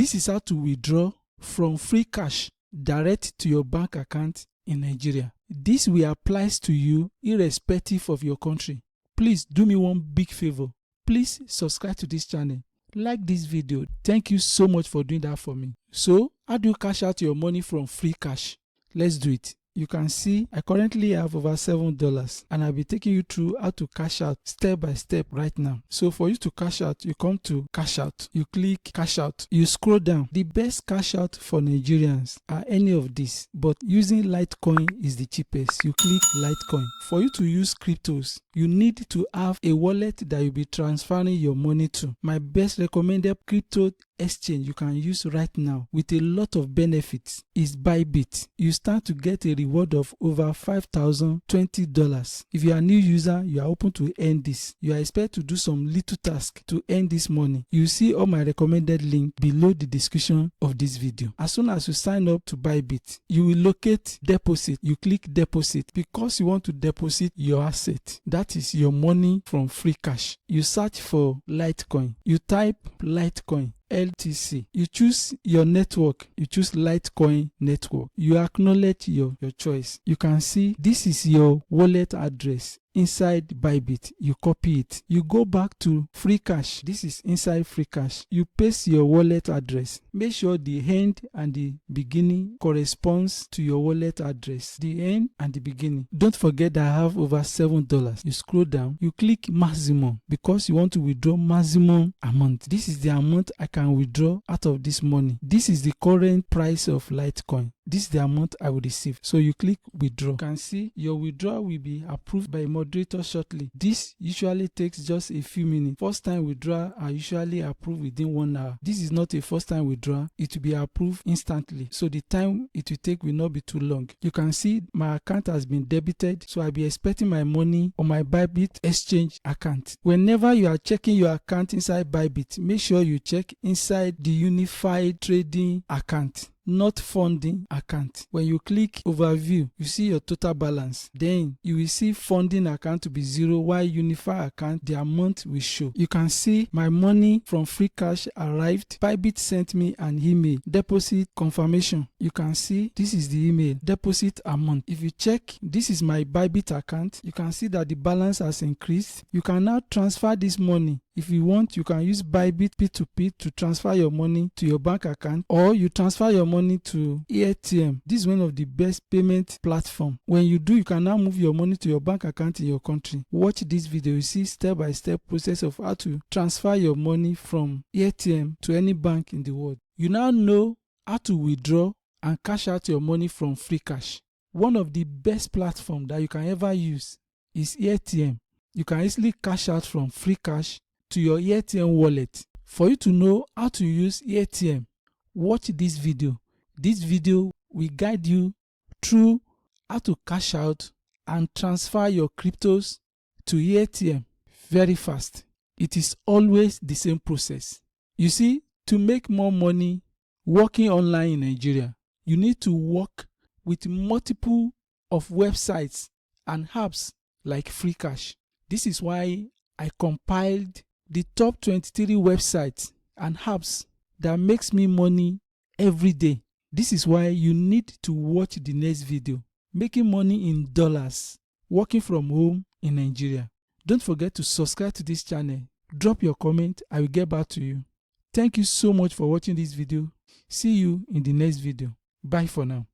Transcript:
This is how to withdraw from Freecash direct to your bank account in Nigeria. This will apply to you irrespective of your country. Please do me one big favor. Please subscribe to this channel. Like this video. Thank you so much for doing that for me. So, how do you cash out your money from Freecash? Let's do it. You can see I currently have over $7 and I'll be taking you through how to cash out step by step right now. So for you to cash out, you come to cash out, you click cash out, you scroll down. The best cash out for Nigerians are any of these, but using Litecoin is the cheapest. You click Litecoin. For you to use cryptos, you need to have a wallet that you'll be transferring your money to. My best recommended crypto exchange you can use right now with a lot of benefits is Bybit. You start to get a reward of over $5,020. If you are a new user, you are open to earn this. You are expected to do some little task to earn this money. You see all my recommended link below the description of this video. As soon as you sign up to Bybit, you will locate deposit. You click deposit because you want to deposit your asset. That is your money from Freecash. You search for Litecoin. You type Litecoin. LTC. You choose your network. You choose Litecoin network. You acknowledge your choice. You can see this is your wallet address inside Bybit. You copy it. You go back to Freecash. This is inside Freecash. You paste your wallet address. Make sure the end and the beginning corresponds to your wallet address. The end and the beginning. Don't forget that I have over $7. You scroll down. You click maximum because you want to withdraw maximum amount. This is the amount I can withdraw out of this money. This is the current price of Litecoin. This is the amount I will receive. So you click withdraw. You can see your withdrawal will be approved by a moderator shortly. This usually takes just a few minutes. First time withdrawal are usually approved within 1 hour. This is not a first time withdrawal. It will be approved instantly. So the time it will take will not be too long. You can see my account has been debited. So I'll be expecting my money on my Bybit exchange account. Whenever you are checking your account inside Bybit, make sure you check inside the unified trading account, not funding account. When you click overview, you see your total balance. Then you will see funding account to be 0, while unified account, the amount will show. You can see my money from Freecash arrived. Bybit sent me an email, deposit confirmation. You can see this is the email, deposit amount. If you check, this is my Bybit account. You can see that the balance has increased. You can now transfer this money. If you want, you can use Bybit P2P to transfer your money to your bank account, or you transfer your money to ATM. This is one of the best payment platform. When you do, you can now move your money to your bank account in your country. Watch this video. You see step-by-step process of how to transfer your money from ATM to any bank in the world. You now know how to withdraw and cash out your money from Freecash. One of the best platforms that you can ever use is ATM. You can easily cash out from Freecash to your ATM wallet. For you to know how to use ATM, watch this video. This video will guide you through how to cash out and transfer your cryptos to ATM very fast. It is always the same process. You see, to make more money working online in Nigeria, you need to work with multiple of websites and apps like Freecash. This is why I compiled the top 23 websites and apps that makes me money every day. This is why you need to watch the next video. Making money in dollars, working from home in Nigeria. Don't forget to subscribe to this channel. Drop your comment. I will get back to you. Thank you so much for watching this video. See you in the next video. Bye for now.